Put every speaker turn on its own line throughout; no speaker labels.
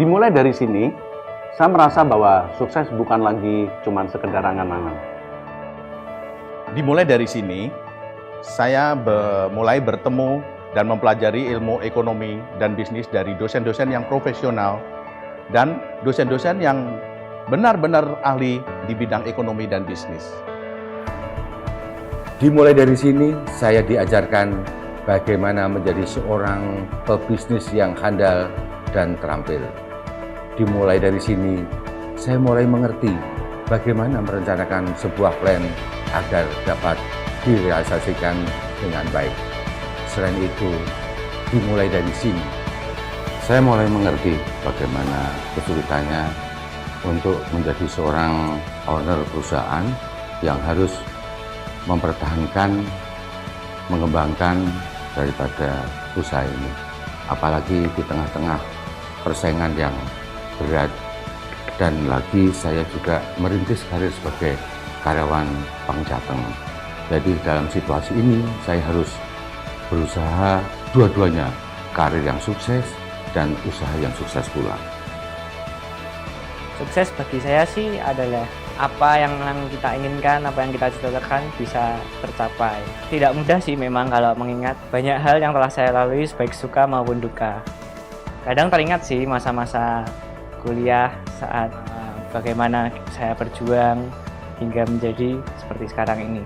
Dimulai dari sini, saya merasa bahwa sukses bukan lagi cuma sekedar angan-angan. Dimulai dari sini, saya mulai bertemu dan mempelajari ilmu ekonomi dan bisnis dari dosen-dosen yang profesional dan dosen-dosen yang benar-benar ahli di bidang ekonomi dan bisnis.
Dimulai dari sini, saya diajarkan bagaimana menjadi seorang pebisnis yang handal dan terampil. Dimulai dari sini, saya mulai mengerti bagaimana merencanakan sebuah plan agar dapat direalisasikan dengan baik. Selain itu, dimulai dari sini, saya mulai mengerti bagaimana kesulitannya untuk menjadi seorang owner perusahaan yang harus mempertahankan, mengembangkan daripada usaha ini. Apalagi di tengah-tengah persaingan yang berat, dan lagi saya juga merintis karir sebagai karyawan Bank Jateng. Jadi dalam situasi ini saya harus berusaha dua-duanya, karir yang sukses dan usaha yang sukses pula.
Sukses bagi saya sih adalah apa yang kita inginkan, apa yang kita cita-citakan bisa tercapai. Tidak mudah sih memang kalau mengingat banyak hal yang telah saya lalui baik suka maupun duka. Kadang teringat sih masa-masa kuliah saat bagaimana saya berjuang hingga menjadi seperti sekarang ini.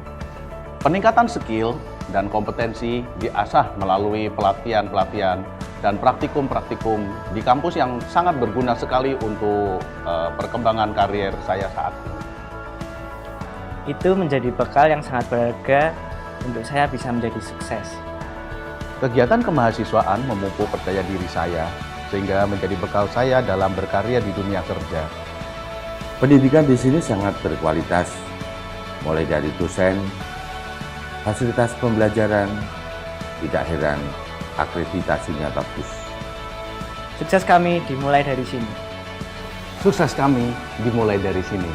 Peningkatan skill dan kompetensi diasah melalui pelatihan-pelatihan dan praktikum-praktikum di kampus yang sangat berguna sekali untuk perkembangan karier saya saat ini.
Itu menjadi bekal yang sangat berharga untuk saya bisa menjadi sukses.
Kegiatan kemahasiswaan memupuk percaya diri saya sehingga menjadi bekal saya dalam berkarya di dunia kerja.
Pendidikan di sini sangat berkualitas, mulai dari dosen, fasilitas pembelajaran, tidak heran akreditasinya bagus.
Sukses kami dimulai dari sini.
Sukses kami dimulai dari sini.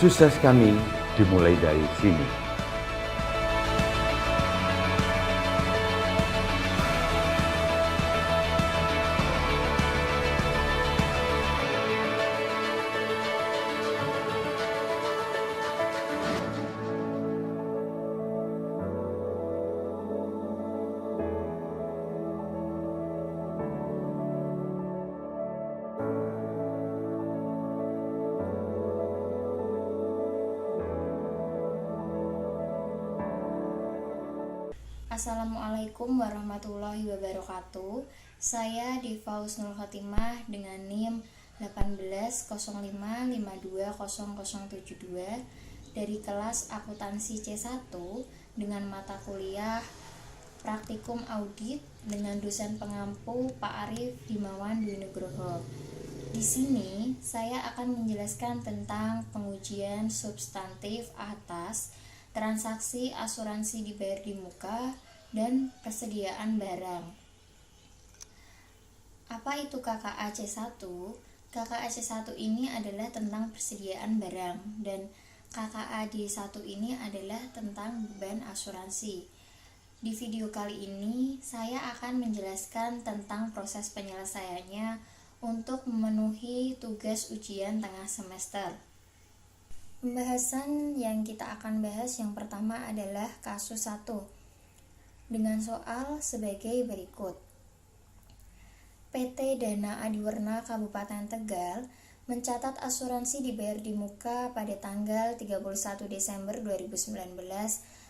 Sukses kami dimulai dari sini.
Assalamualaikum warahmatullahi wabarakatuh. Saya Diva Husnul Khotimah dengan NIM 1805520072 dari kelas akuntansi C1 dengan mata kuliah praktikum audit dengan dosen pengampu Pak Arif Himawan Dwi Nugroho. Di sini saya akan menjelaskan tentang pengujian substantif atas transaksi asuransi dibayar di muka, dan persediaan barang. Apa itu KKA C1? KKA C1 ini adalah tentang persediaan barang, dan KKA D1 ini adalah tentang beban asuransi. Di video kali ini, saya akan menjelaskan tentang proses penyelesaiannya untuk memenuhi tugas ujian tengah semester. Pembahasan yang kita akan bahas yang pertama adalah kasus 1 dengan soal sebagai berikut. PT Dana Adiwarna Kabupaten Tegal mencatat asuransi dibayar di muka pada tanggal 31 Desember 2019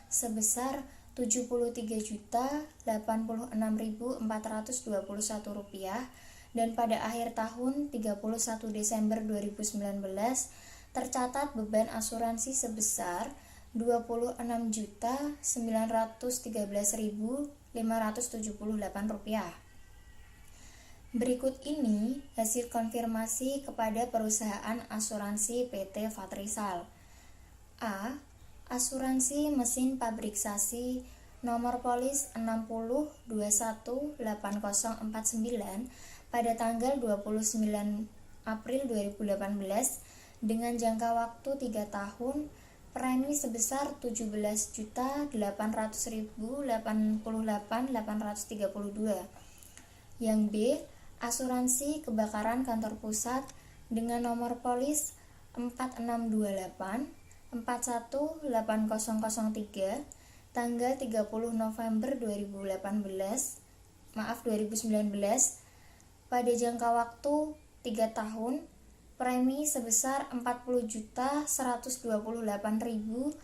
sebesar Rp76.086.421 dan pada akhir tahun 31 Desember 2019 tercatat beban asuransi sebesar Rp26.913.578. Berikut ini hasil konfirmasi kepada perusahaan asuransi PT Fatrisal. A. Asuransi mesin pabriksasi nomor polis 60218049 pada tanggal 29 April 2018 dengan jangka waktu 3 tahun, premi sebesar Rp17.800.088.832. Yang B, asuransi kebakaran kantor pusat dengan nomor polis 4628 418003 tanggal 30 November 2019 pada jangka waktu 3 tahun, premi sebesar Rp40.128.876.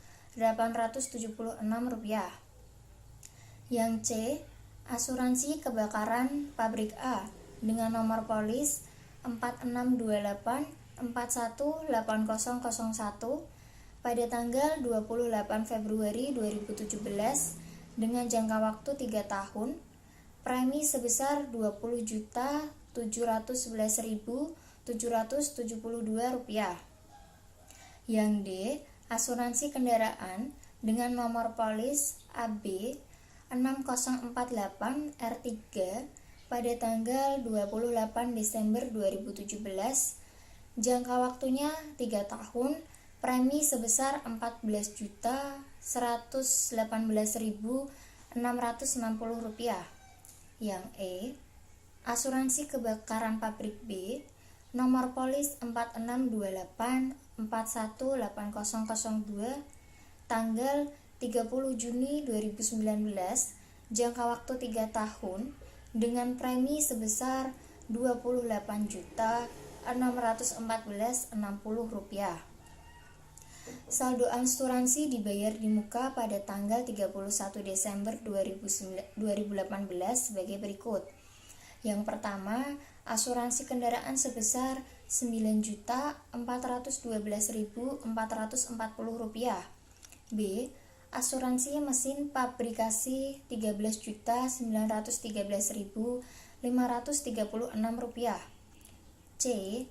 Yang C, asuransi kebakaran pabrik A dengan nomor polis 4628 418001 pada tanggal 28 Februari 2017 dengan jangka waktu 3 tahun, premi sebesar Rp20.711.772. Yang D, asuransi kendaraan dengan nomor polis AB 6048R3 pada tanggal 28 Desember 2017, jangka waktunya 3 tahun, premi sebesar Rp14.118.660. Yang E, asuransi kebakaran pabrik B, nomor polis 4628 418002, tanggal 30 Juni 2019, jangka waktu 3 tahun, dengan premi sebesar Rp28.614.60. Saldo asuransi dibayar di muka pada tanggal 31 Desember 2018 sebagai berikut. Yang pertama, asuransi kendaraan sebesar Rp9.412.440. B, asuransi mesin pabrikasi Rp13.913.536. C,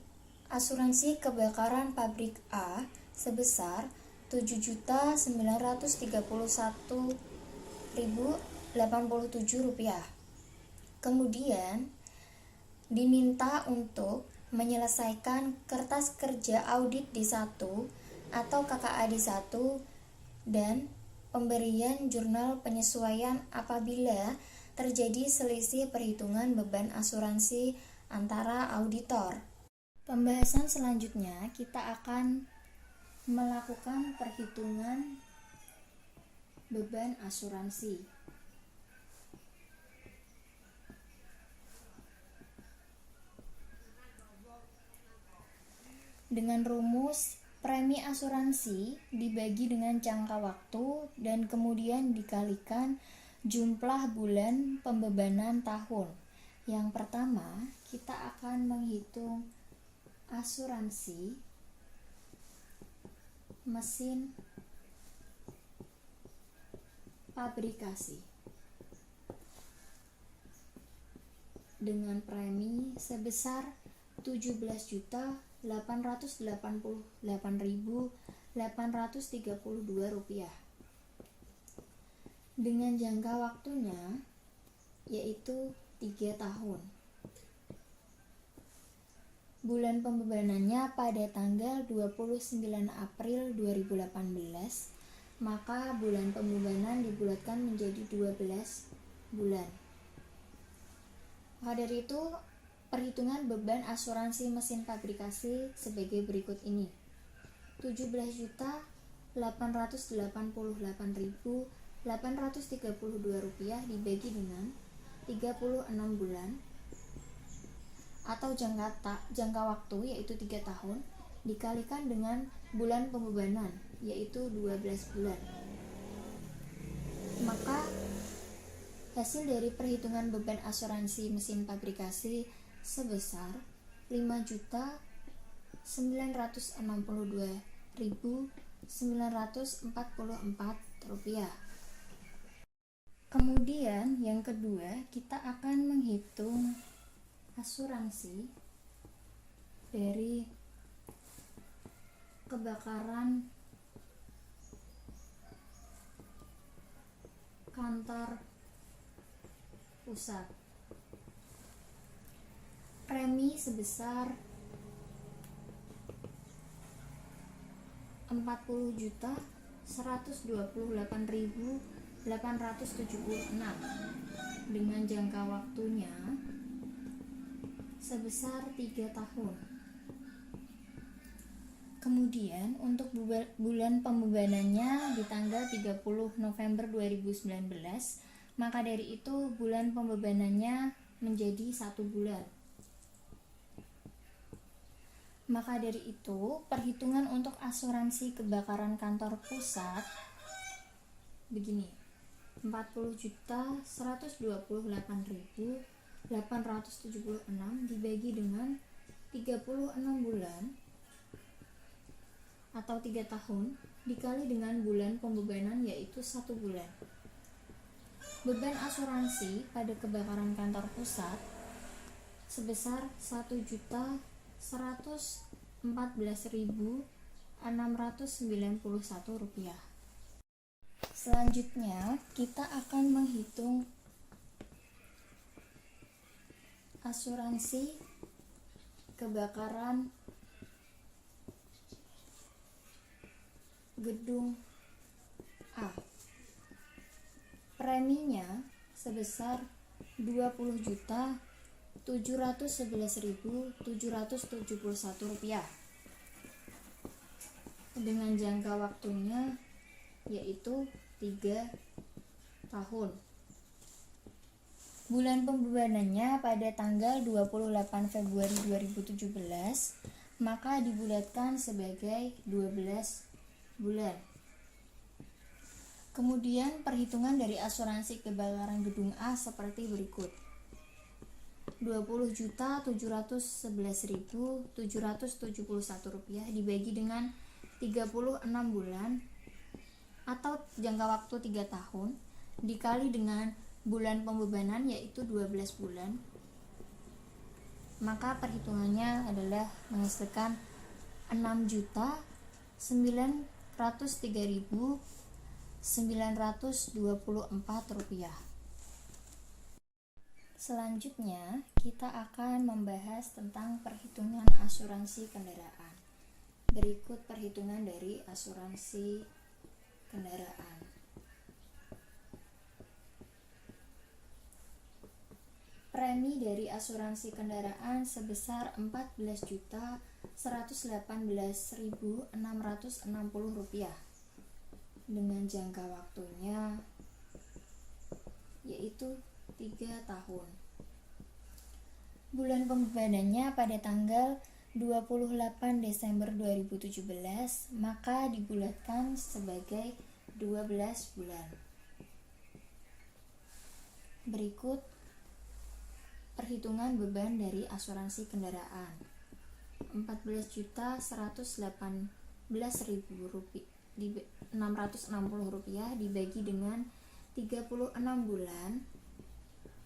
asuransi kebakaran pabrik A sebesar Rp7.931.087. Kemudian diminta untuk menyelesaikan kertas kerja audit D1 atau KKA D1 dan pemberian jurnal penyesuaian apabila terjadi selisih perhitungan beban asuransi antara auditor. Pembahasan selanjutnya kita akan melakukan perhitungan beban asuransi. Dengan rumus premi asuransi dibagi dengan jangka waktu dan kemudian dikalikan jumlah bulan pembebanan tahun. Yang pertama, kita akan menghitung asuransi mesin pabrikasi dengan premi sebesar Rp7.888.832 dengan jangka waktunya yaitu 3 tahun. Bulan pembebanannya pada tanggal 29 April 2018, maka bulan pembebanan dibulatkan menjadi 12 bulan. Maka dari itu, perhitungan beban asuransi mesin pabrikasi sebagai berikut ini. Rp17.888.832 dibagi dengan 36 bulan atau jangka waktu yaitu 3 tahun dikalikan dengan bulan pembebanan yaitu 12 bulan. Maka hasil dari perhitungan beban asuransi mesin pabrikasi sebesar Rp5.962.944. Kemudian yang kedua, kita akan menghitung asuransi dari kebakaran kantor pusat. Premi sebesar Rp40.128.876 dengan jangka waktunya sebesar 3 tahun. Kemudian untuk bulan pembebanannya di tanggal 30 November 2019, maka dari itu bulan pembebanannya menjadi 1 bulan. Maka dari itu perhitungan untuk asuransi kebakaran kantor pusat begini: 40.128.876 dibagi dengan 36 bulan atau 3 tahun dikali dengan bulan pembebanan yaitu 1 bulan. Beban asuransi pada kebakaran kantor pusat sebesar Rp1.014.691. Selanjutnya kita akan menghitung asuransi kebakaran gedung A. Preminya sebesar Rp20.711.771 dengan jangka waktunya yaitu 3 tahun. Bulan pembebanannya pada tanggal 28 Februari 2017, maka dibulatkan sebagai 12 bulan. Kemudian perhitungan dari asuransi kebakaran gedung A seperti berikut: Rp20.711.771 dibagi dengan 36 bulan atau jangka waktu 3 tahun dikali dengan bulan pembebanan yaitu 12 bulan, maka perhitungannya adalah menghasilkan Rp6.903.924. Selanjutnya kita akan membahas tentang perhitungan asuransi kendaraan. Berikut perhitungan dari asuransi kendaraan. Premi dari asuransi kendaraan sebesar Rp14.118.660 dengan jangka waktunya yaitu 3 tahun. Bulan pembebanannya pada tanggal 28 Desember 2017, maka dibulatkan sebagai 12 bulan. Berikut perhitungan beban dari asuransi kendaraan. Rp14.118.660 dibagi dengan 36 bulan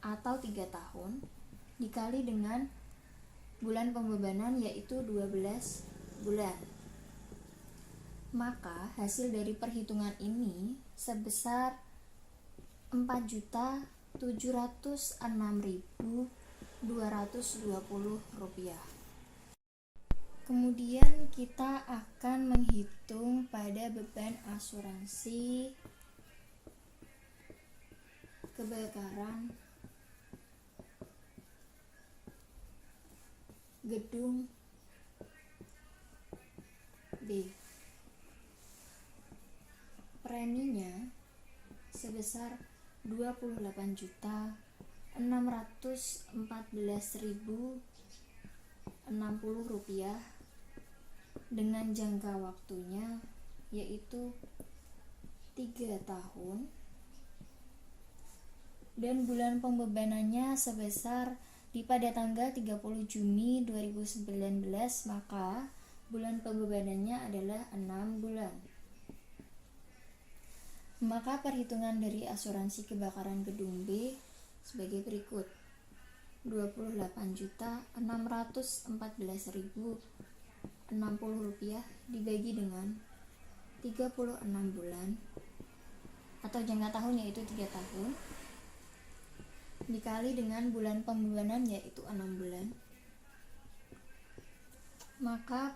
atau 3 tahun dikali dengan bulan pembebanan yaitu 12 bulan. Maka hasil dari perhitungan ini sebesar Rp4.706.220. Kemudian kita akan menghitung pada beban asuransi kebakaran gedung B. Preminya sebesar Rp28.614.060 dengan jangka waktunya yaitu 3 tahun dan bulan pembebanannya sebesar pada tanggal 30 Juni 2019, maka bulan pembebanannya adalah 6 bulan. Maka perhitungan dari asuransi kebakaran gedung B sebagai berikut: Rp28.614.060 dibagi dengan 36 bulan atau jangka tahun yaitu 3 tahun dikali dengan bulan pembebanan yaitu 6 bulan. Maka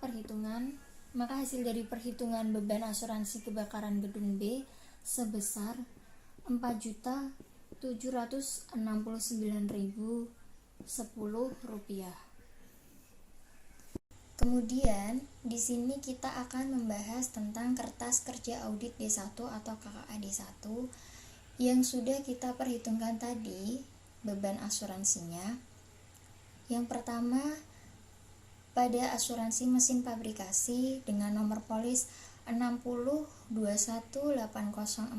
hasil dari perhitungan beban asuransi kebakaran gedung B sebesar Rp4.769.010. Kemudian, di sini kita akan membahas tentang kertas kerja audit D1 atau KKA D1 yang sudah kita perhitungkan tadi, beban asuransinya. Yang pertama, pada asuransi mesin fabrikasi dengan nomor polis 60218049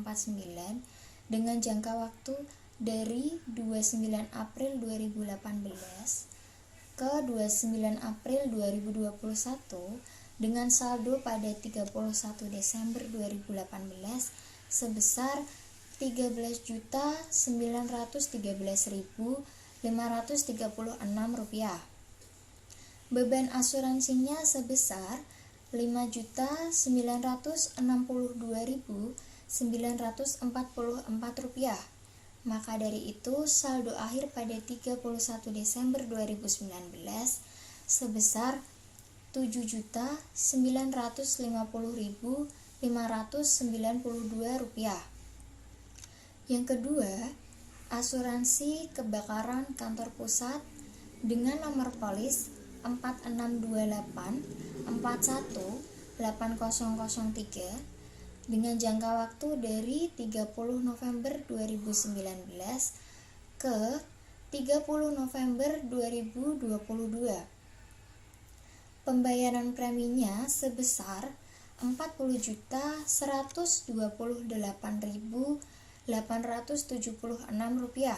dengan jangka waktu dari 29 April 2018 ke 29 April 2021 dengan saldo pada 31 Desember 2018 sebesar Rp13.913.536. Beban asuransinya sebesar Rp5.962.944. Maka dari itu saldo akhir pada 31 Desember 2019 sebesar Rp7.950.592. Yang kedua, asuransi kebakaran kantor pusat dengan nomor polis 4628418003 dengan jangka waktu dari 30 November 2019 ke 30 November 2022. Pembayaran preminya sebesar Rp40.128.876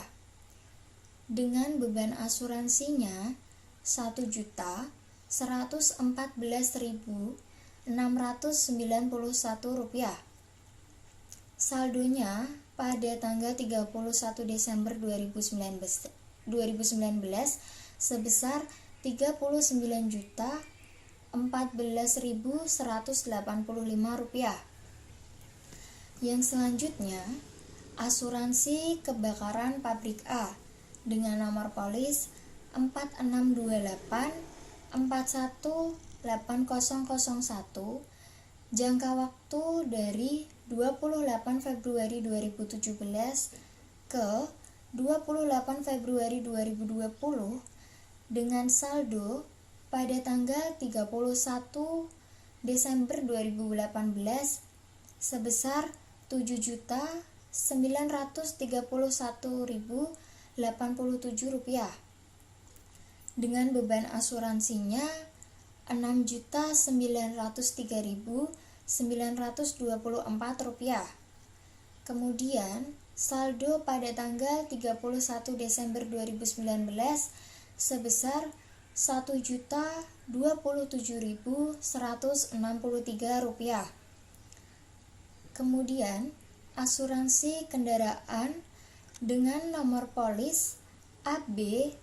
dengan beban asuransinya Rp1.114.691. Saldonya pada tanggal 31 Desember 2019 sebesar Rp39.014.185. Yang selanjutnya, asuransi kebakaran pabrik A dengan nomor polis 4628418001 jangka waktu dari 28 Februari 2017 ke 28 Februari 2020 dengan saldo pada tanggal 31 Desember 2018 sebesar Rp7.931.087 dengan beban asuransinya Rp6.903.924. Kemudian saldo pada tanggal 31 Desember 2019 sebesar Rp1.027.163. Kemudian asuransi kendaraan dengan nomor polis AB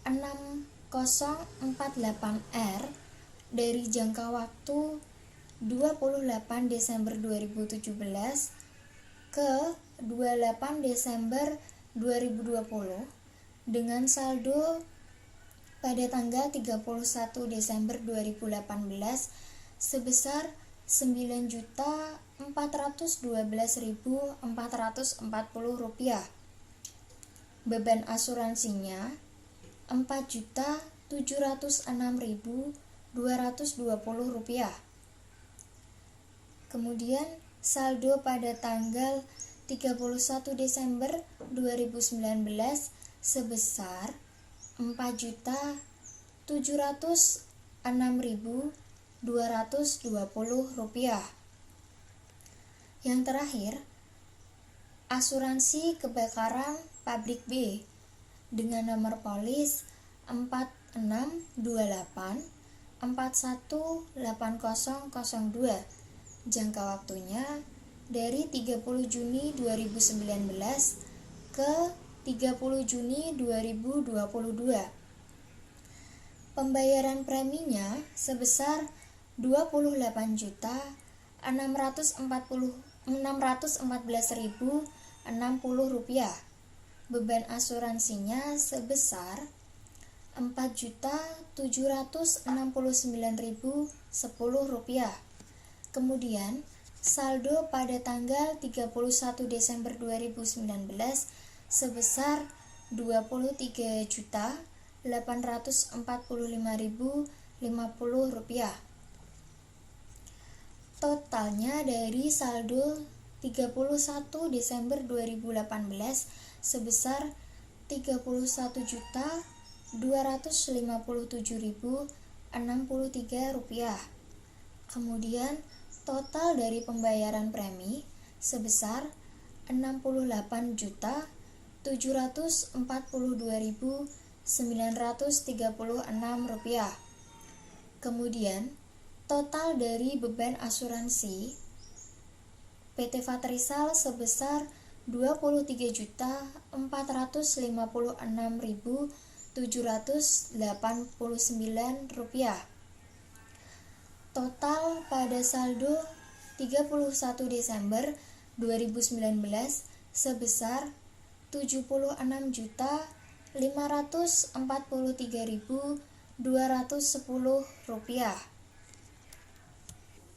6048R dari jangka waktu 28 Desember 2017 ke 28 Desember 2020 dengan saldo pada tanggal 31 Desember 2018 sebesar Rp9.412.440. Beban asuransinya Rp4.706.220. Kemudian saldo pada tanggal 31 Desember 2019 sebesar Rp4.706.220. Yang terakhir, asuransi kebakaran pabrik B dengan nomor polis 4628418002 jangka waktunya dari 30 Juni 2019 ke 30 Juni 2022. Pembayaran preminya sebesar Rp28.614.060. Beban asuransinya sebesar Rp4.769.010. Kemudian saldo pada tanggal 31 Desember 2019 sebesar Rp23.845.500 Rp50. Totalnya dari saldo 31 Desember 2018 sebesar Rp31.257.063. Kemudian total dari pembayaran premi sebesar Rp68.742.936. Kemudian total dari beban asuransi PT Fatrisal sebesar Rp24.056.789. Total pada saldo 31 Desember 2019 sebesar Rp76.543.210.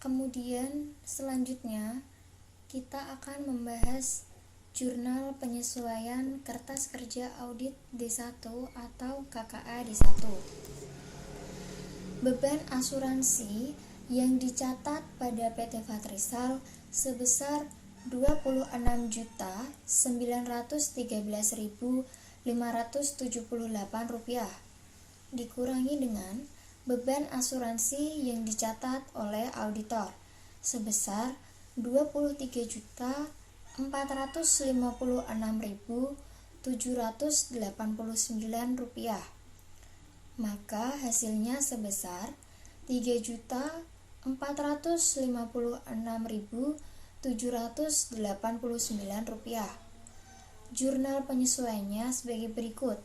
Kemudian selanjutnya kita akan membahas jurnal penyesuaian kertas kerja audit D1 atau KKA D1. Beban asuransi yang dicatat pada PT Fatrisal sebesar Rp26.913.578 dikurangi dengan beban asuransi yang dicatat oleh auditor sebesar Rp23.456.789. Maka hasilnya sebesar Rp3.456.789. Jurnal penyesuaiannya sebagai berikut.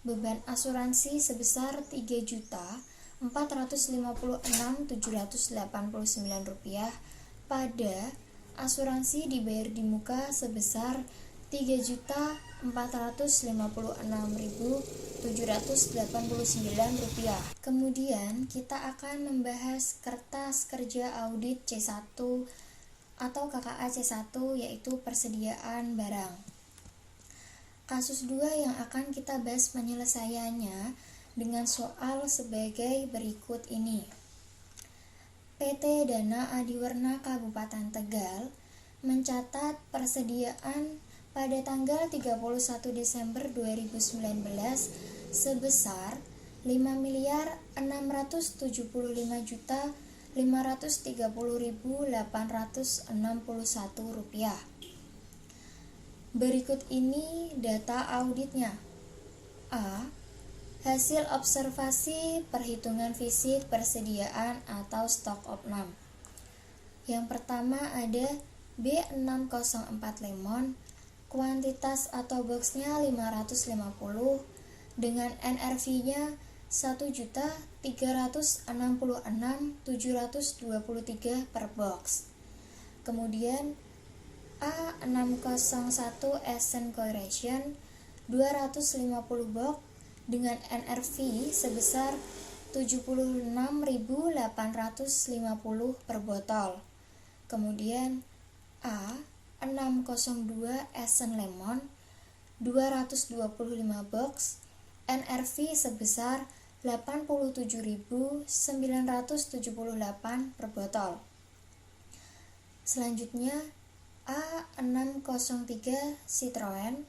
Beban asuransi sebesar Rp3.456.789 pada asuransi dibayar di muka sebesar Rp3.456.789. Kemudian kita akan membahas kertas kerja audit C1 atau KKA C1, yaitu persediaan barang. Kasus 2 yang akan kita bahas penyelesaiannya dengan soal sebagai berikut ini. PT Dana Adiwarna Kabupaten Tegal mencatat persediaan pada tanggal 31 Desember 2019 sebesar Rp5.675.530.861. Berikut ini data auditnya. A. Hasil observasi perhitungan fisik persediaan atau stock of name. Yang pertama ada B604 lemon, kuantitas atau boxnya 550 dengan NRV-nya 1.366.723 per box. Kemudian A601 Essence Coloration 250 box dengan NRV sebesar 76.850 per botol. Kemudian A602 Essence Lemon 225 box, NRV sebesar 87.978 per botol. Selanjutnya A603 Citroen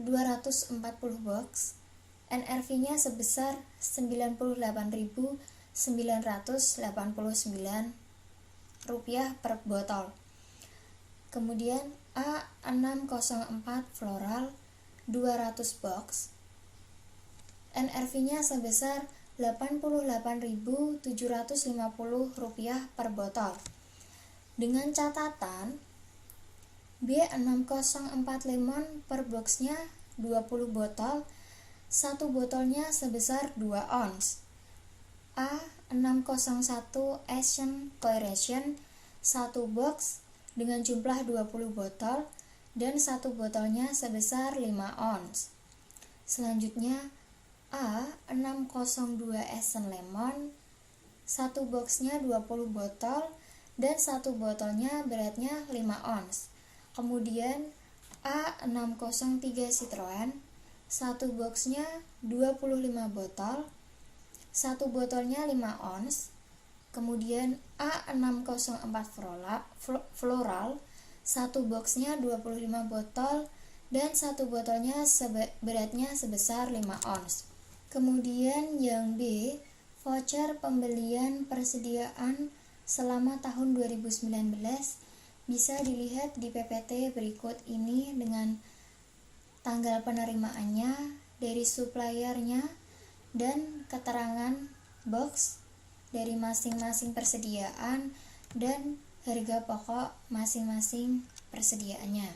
240 box, NRV-nya sebesar Rp9.989 per botol. Kemudian A604 Floral 200 box, NRV-nya sebesar Rp88.750 per botol. Dengan catatan B604 lemon per boxnya 20 botol, satu botolnya sebesar 2 ons. A601 Asian Coloration 1 box dengan jumlah 20 botol dan satu botolnya sebesar 5 ons. Selanjutnya A602 Essence Lemon 1 boxnya 20 botol dan satu botolnya beratnya 5 ons. Kemudian A603 Citroen 1 boxnya 25 botol, Satu botolnya 5 ons. Kemudian A604 floral, satu boxnya 25 botol dan satu botolnya beratnya sebesar 5 ons. Kemudian yang B, voucher pembelian persediaan selama tahun 2019 bisa dilihat di PPT berikut ini dengan tanggal penerimaannya dari suppliernya dan keterangan box dari masing-masing persediaan dan harga pokok masing-masing persediaannya.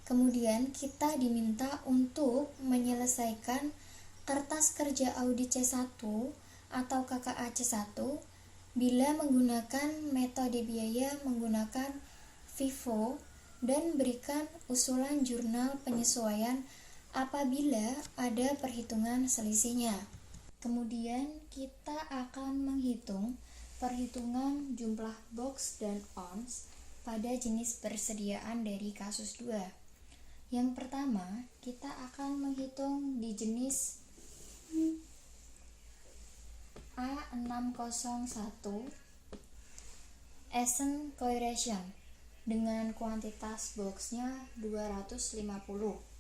Kemudian kita diminta untuk menyelesaikan kertas kerja audit C1 atau KKA C1 bila menggunakan metode biaya menggunakan FIFO dan berikan usulan jurnal penyesuaian apabila ada perhitungan selisihnya. Kemudian kita akan menghitung perhitungan jumlah box dan ons pada jenis persediaan dari kasus 2. Yang pertama, kita akan menghitung di jenis A601 Essen Coeration dengan kuantitas boxnya 250.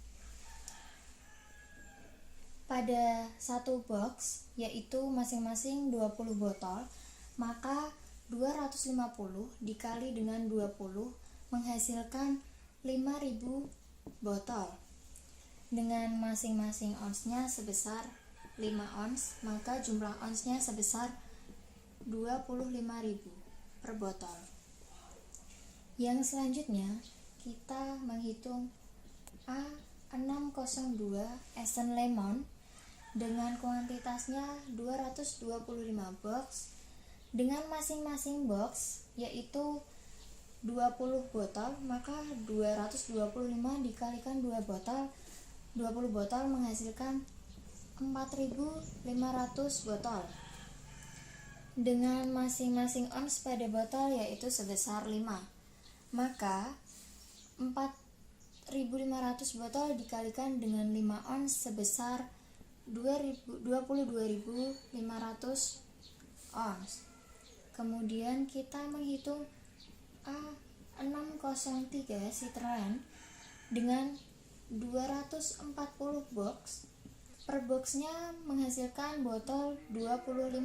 Pada satu box, yaitu masing-masing 20 botol, maka 250 dikali dengan 20 menghasilkan 5.000 botol. Dengan masing-masing onsnya sebesar 5 ons, maka jumlah onsnya sebesar 25.000 per botol. Yang selanjutnya, kita menghitung A602 Essen Lemon dengan kuantitasnya 225 box dengan masing-masing box yaitu 20 botol, maka 225 dikalikan 2 botol, 20 botol menghasilkan 4.500 botol. Dengan masing-masing ons pada botol yaitu sebesar 5, maka 4.500 botol dikalikan dengan 5 ons sebesar 22.500 ons. Kemudian kita menghitung A603 Citroen dengan 240 box. Per boxnya menghasilkan botol 25.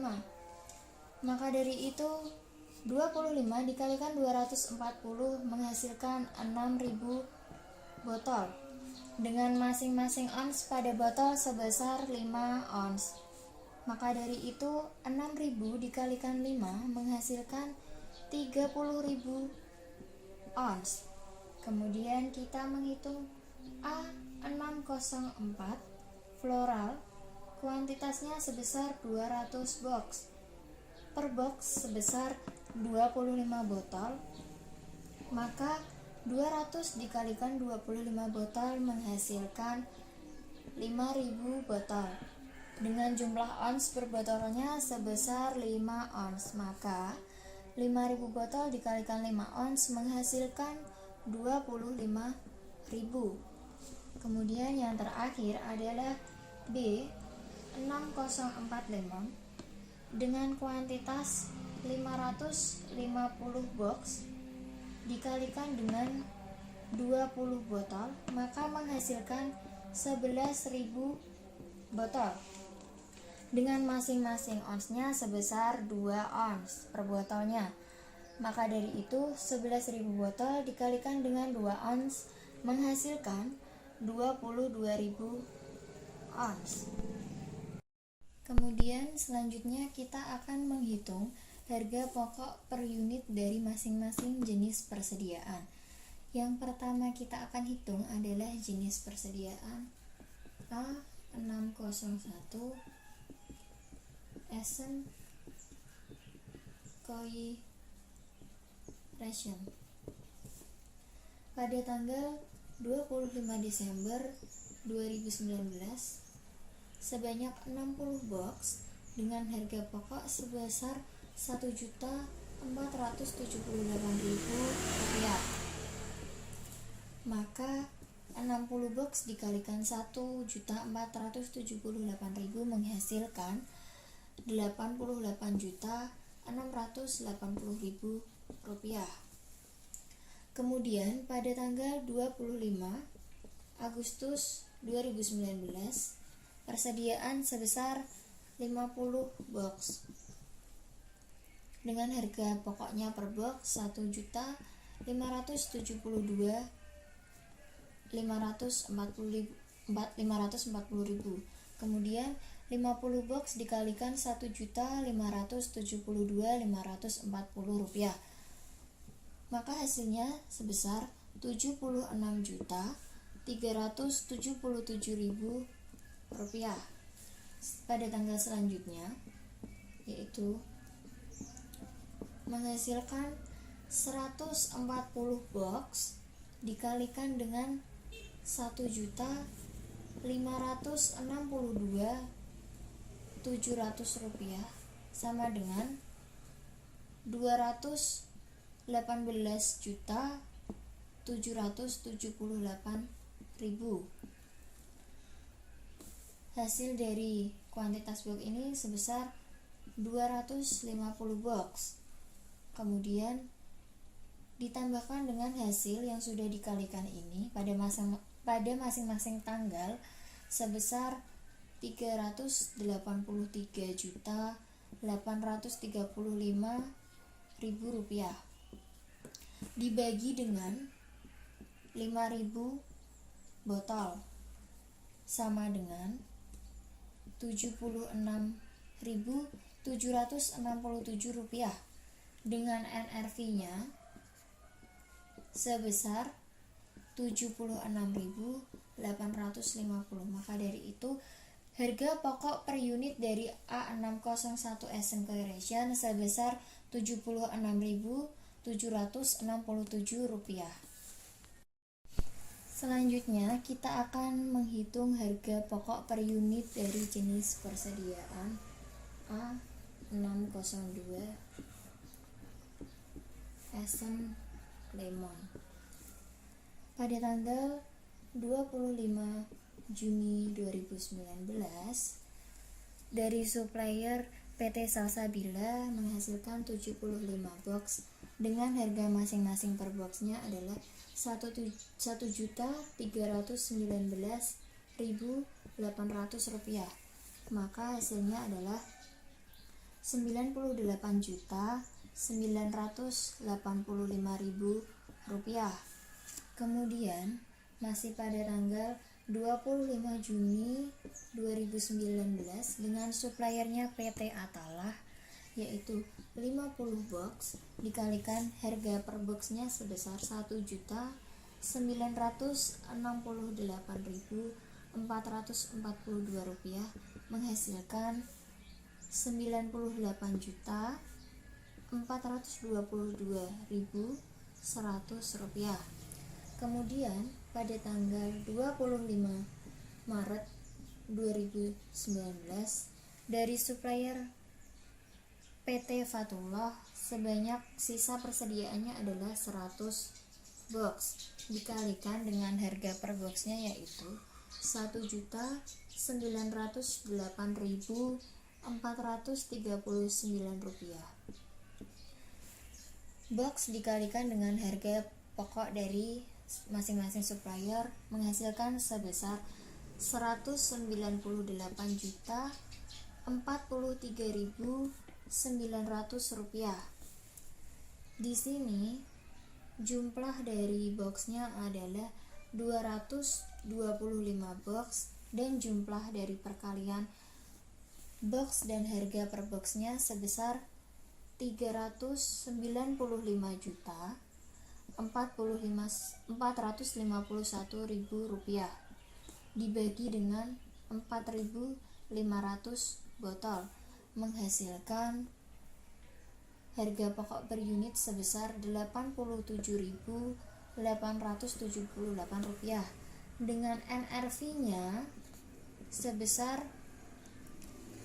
Maka dari itu 25 dikalikan 240 menghasilkan 6.000 botol dengan masing-masing ons pada botol sebesar 5 ons. Maka dari itu 6.000 dikalikan 5 menghasilkan 30.000 ons. Kemudian kita menghitung A604 floral, kuantitasnya sebesar 200 box. Per box sebesar 25 botol, maka 200 dikalikan 25 botol menghasilkan 5.000 botol dengan jumlah ons per botolnya sebesar 5 ons, maka 5.000 botol dikalikan 5 ons menghasilkan 25.000. Kemudian yang terakhir adalah B604 lemon dengan kuantitas 550 box dikalikan dengan 20 botol, maka menghasilkan 11.000 botol dengan masing-masing onsnya sebesar 2 ons per botolnya. Maka dari itu 11.000 botol dikalikan dengan 2 ons menghasilkan 22.000 ons. Kemudian selanjutnya kita akan menghitung harga pokok per unit dari masing-masing jenis persediaan. Yang pertama kita akan hitung adalah jenis persediaan A601 Essen Coeration pada tanggal 25 Desember 2019 sebanyak 60 box dengan harga pokok sebesar Rp1.478.000. Maka 60 box dikalikan 1.478.000 menghasilkan 88.680.000 rupiah. Kemudian pada tanggal 25 Agustus 2019 persediaan sebesar 50 box dengan harga pokoknya per box 1.572.540.000. Kemudian 50 box dikalikan 1.572.540 rupiah, maka hasilnya sebesar 76.377.000 rupiah. Pada tanggal selanjutnya yaitu menghasilkan 140 box dikalikan dengan 1.562.700 rupiah sama dengan 218.778.000. Hasil dari kuantitas box ini sebesar 250 box. Kemudian ditambahkan dengan hasil yang sudah dikalikan ini pada masing-masing tanggal sebesar 383.835.000 rupiah dibagi dengan 5.000 botol sama dengan 76.767 rupiah dengan NRV-nya sebesar 76.850. Maka dari itu harga pokok per unit dari A601 Essence Coloration sebesar 76.767 rupiah. Selanjutnya kita akan menghitung harga pokok per unit dari jenis persediaan A602 Essence Lemon. Pada tanggal 25 Juni 2019 dari supplier PT Salsabila menghasilkan 75 box dengan harga masing-masing per boxnya adalah 1.319.800 rupiah. Maka hasilnya adalah 98.985.000 rupiah. Kemudian masih pada tanggal 25 Juni 2019 dengan suppliernya PT Atalah yaitu 50 box dikalikan harga per boxnya sebesar 1.968.442 rupiah menghasilkan 98.422.100 rupiah. Kemudian pada tanggal 25 Maret 2019 dari supplier PT Fatullah sebanyak sisa persediaannya adalah 100 box dikalikan dengan harga per boxnya yaitu 1.908.439 rupiah. Box dikalikan dengan harga pokok dari masing-masing supplier menghasilkan sebesar 198.043.900 rupiah. Di sini jumlah dari boxnya adalah 225 box dan jumlah dari perkalian box dan harga per boxnya sebesar 395.451.000 rupiah dibagi dengan 4.500 botol menghasilkan harga pokok per unit sebesar 87.878 rupiah dengan NRV-nya sebesar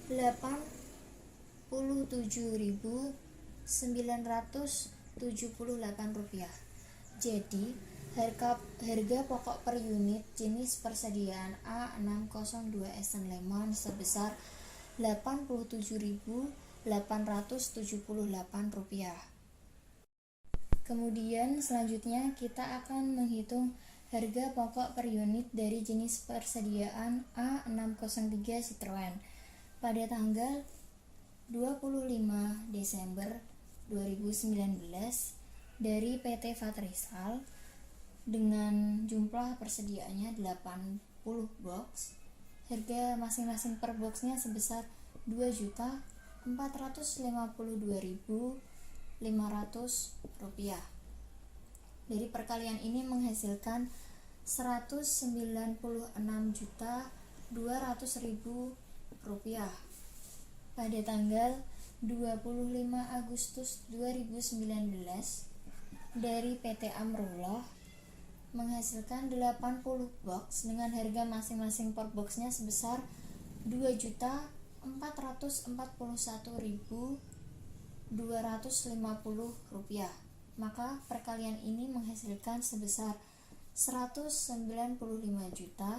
87.978 rupiah. Jadi Harga pokok per unit jenis persediaan A602 Esen Lemon sebesar Rp87.878. Kemudian selanjutnya kita akan menghitung harga pokok per unit dari jenis persediaan A603 Citroen pada tanggal 25 Desember 2019 dari PT Fatrisal dengan jumlah persediaannya 80 box. Harga masing-masing per boxnya sebesar Rp2.452.500. Dari perkalian ini menghasilkan Rp196.200.000 pada tanggal 25 Agustus 2019 dari PT Amrullah menghasilkan 80 box dengan harga masing-masing per boxnya sebesar Rp2.441.250. Maka perkalian ini menghasilkan sebesar Rp195.300.000.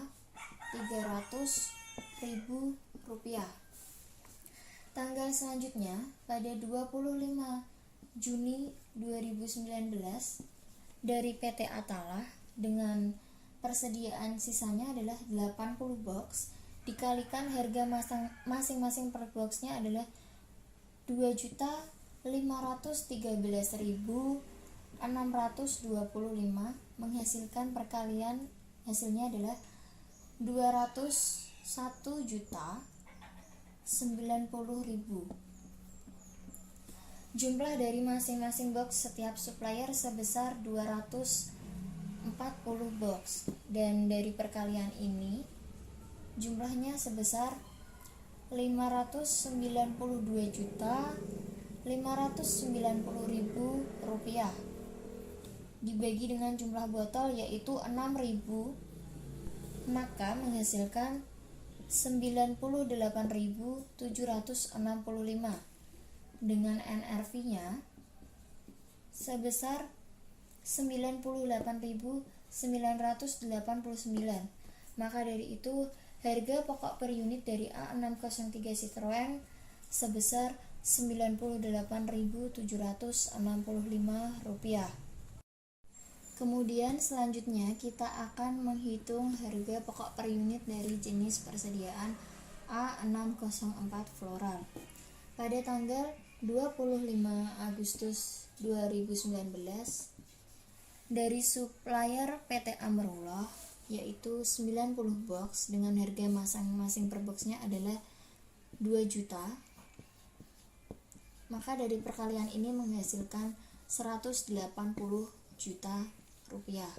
Tanggal selanjutnya pada 25 Juni 2019 dari PT Atalah dengan persediaan sisanya adalah 80 box dikalikan harga masing-masing per boxnya adalah Rp2.513.625 menghasilkan perkalian hasilnya adalah Rp201.090.000. Jumlah dari masing-masing box setiap supplier sebesar 240 box dan dari perkalian ini jumlahnya sebesar Rp592.590.000 dibagi dengan jumlah botol yaitu 6.000, maka menghasilkan 98.765 dengan NRV-nya sebesar 98.989. Maka dari itu harga pokok per unit dari A603 Citroen sebesar Rp98.765. Kemudian selanjutnya kita akan menghitung harga pokok per unit dari jenis persediaan A604 Floral. Pada tanggal 25 Agustus 2019 dari supplier PT Amrullah yaitu 90 box dengan harga masing-masing per boxnya adalah 2 juta. Maka dari perkalian ini menghasilkan 180 juta rupiah.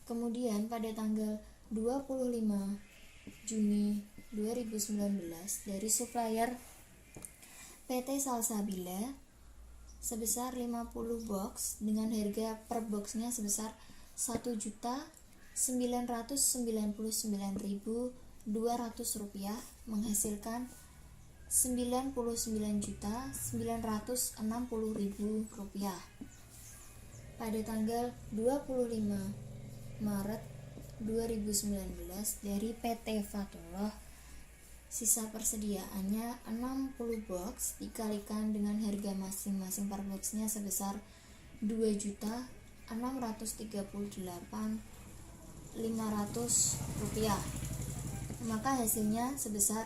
Kemudian pada tanggal 25 Juni 2019 dari supplier PT Salsabila sebesar 50 box dengan harga per boxnya sebesar Rp1.999.200 menghasilkan Rp99.960.000. Pada tanggal 25 Maret 2019 dari PT Fatullah sisa persediaannya 60 box dikalikan dengan harga masing-masing per boxnya sebesar Rp2.638.500, maka hasilnya sebesar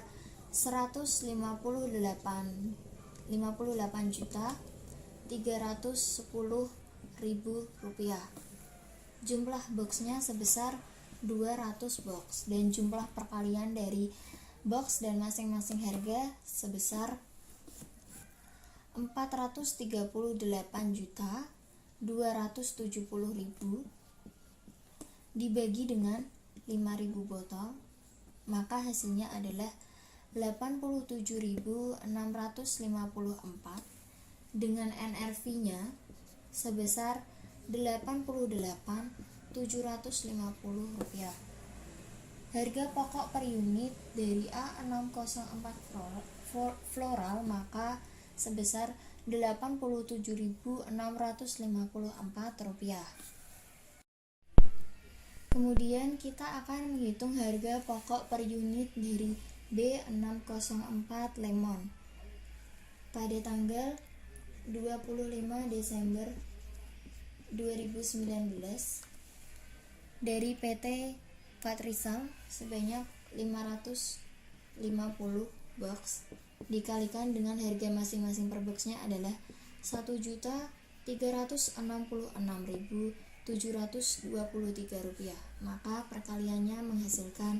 Rp158.310.000. Jumlah boxnya sebesar 200 box dan jumlah perkalian dari box dan masing-masing harga sebesar Rp438.270.000 dibagi dengan 5.000 botol, maka hasilnya adalah 87.654 dengan NRV-nya sebesar Rp88.750. Harga pokok per unit dari A604 Floral maka sebesar Rp87.654. Kemudian kita akan menghitung harga pokok per unit dari B604 Lemon pada tanggal 25 Desember 2019 dari PT Patrisal sebanyak 550 box dikalikan dengan harga masing-masing per boxnya adalah Rp1.366.723, maka perkaliannya menghasilkan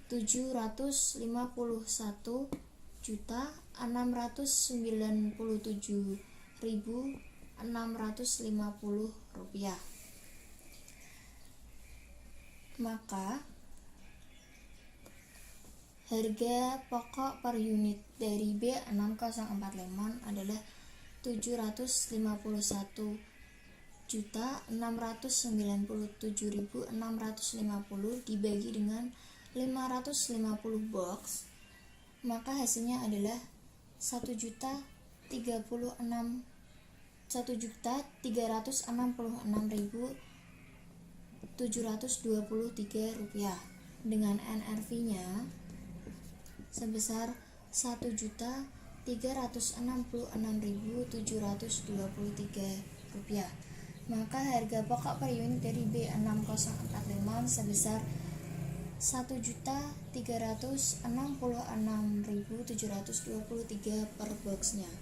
Rp791.697.650. Maka harga pokok per unit dari B604 Lemon adalah Rp751.697.650 dibagi dengan 550 box, maka hasilnya adalah Rp1.366.723 dengan NRV-nya sebesar Rp1.366.723. Maka harga pokok per unit dari B604 Lemon sebesar Rp1.366.723 per boxnya.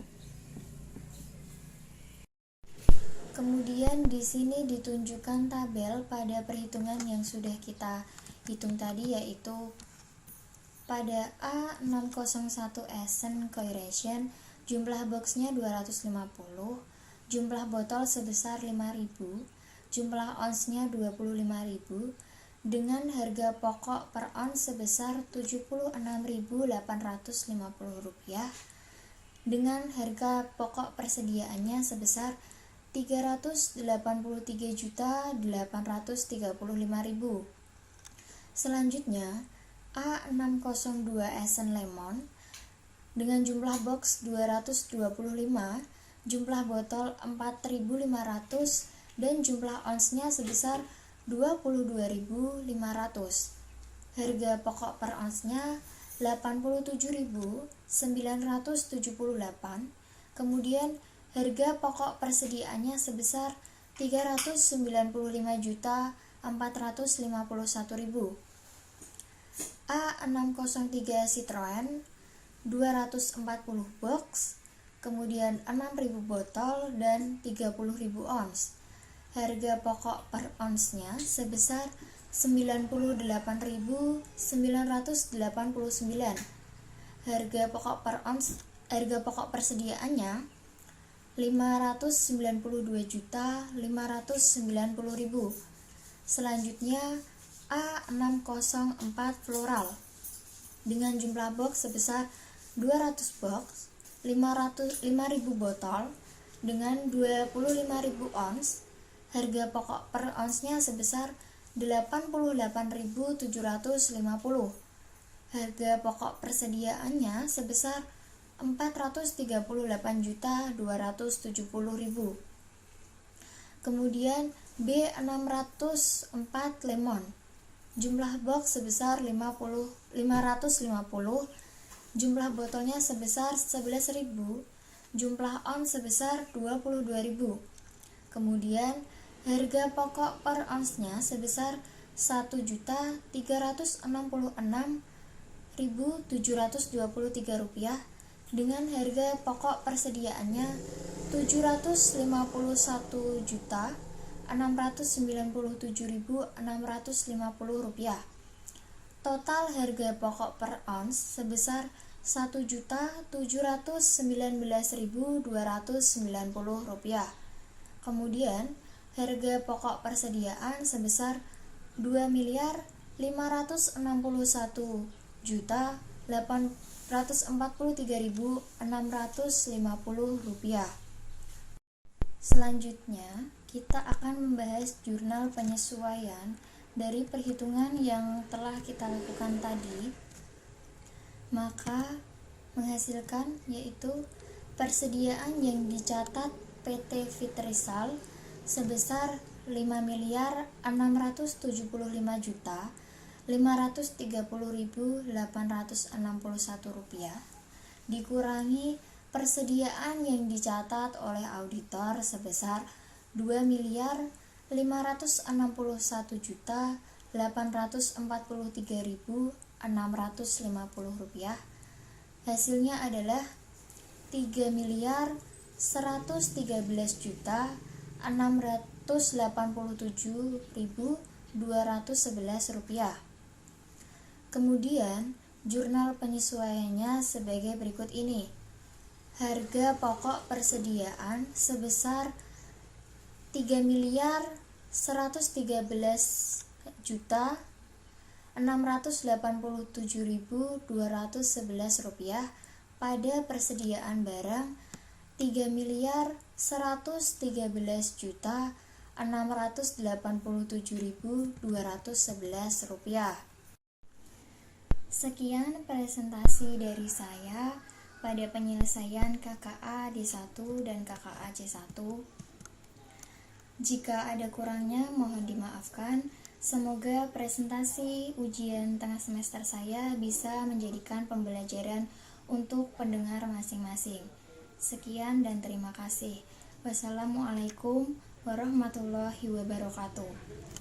Kemudian di sini ditunjukkan tabel pada perhitungan yang sudah kita hitung tadi, yaitu pada A601 Essen Coiration jumlah boxnya 250, jumlah botol sebesar 5.000, jumlah onsnya 25.000, dengan harga pokok per ons sebesar Rp76.850, dengan harga pokok persediaannya sebesar Rp383.835.000. Selanjutnya A602 Essen Lemon dengan jumlah box 225, jumlah botol 4.500, dan jumlah onsnya sebesar 22.500. Harga pokok per onsnya 87.978. Kemudian harga pokok persediaannya sebesar Rp395.451.000. A603 Citroen 240 box, kemudian 6.000 botol dan 30.000 ons. Harga pokok per onsnya sebesar Rp98.989. Harga pokok persediaannya Rp592.590.000. Selanjutnya A604 Floral dengan jumlah box sebesar 200 box, 5.000 botol dengan 25.000 ons. Harga pokok per onsnya sebesar Rp88.750. Harga pokok persediaannya sebesar Rp438.270.000. Kemudian B604 Lemon, jumlah box sebesar 550, jumlah botolnya sebesar 11.000, jumlah ons sebesar 22.000. Kemudian harga pokok per onsnya sebesar Rp1.366.723 dengan harga pokok persediaannya Rp751.697.650. Total harga pokok per ons sebesar Rp1.719.290. Kemudian harga pokok persediaan sebesar Rp2.561.843.650. Selanjutnya, kita akan membahas jurnal penyesuaian dari perhitungan yang telah kita lakukan tadi. Maka menghasilkan yaitu Persediaan yang dicatat PT Fitrisal sebesar Rp5.675.530.861 dikurangi persediaan yang dicatat oleh auditor sebesar Rp2.551.843.650. Hasilnya adalah Rp3.113.687.211. Kemudian, jurnal penyesuaiannya sebagai berikut ini. Harga pokok persediaan sebesar Rp3.113.687.211 pada persediaan barang Rp3.113.687.211. Sekian presentasi dari saya pada penyelesaian KKA D1 dan KKA C1. Jika ada kurangnya mohon dimaafkan. Semoga presentasi ujian tengah semester saya bisa menjadikan pembelajaran untuk pendengar masing-masing. Sekian dan terima kasih. Wassalamualaikum warahmatullahi wabarakatuh.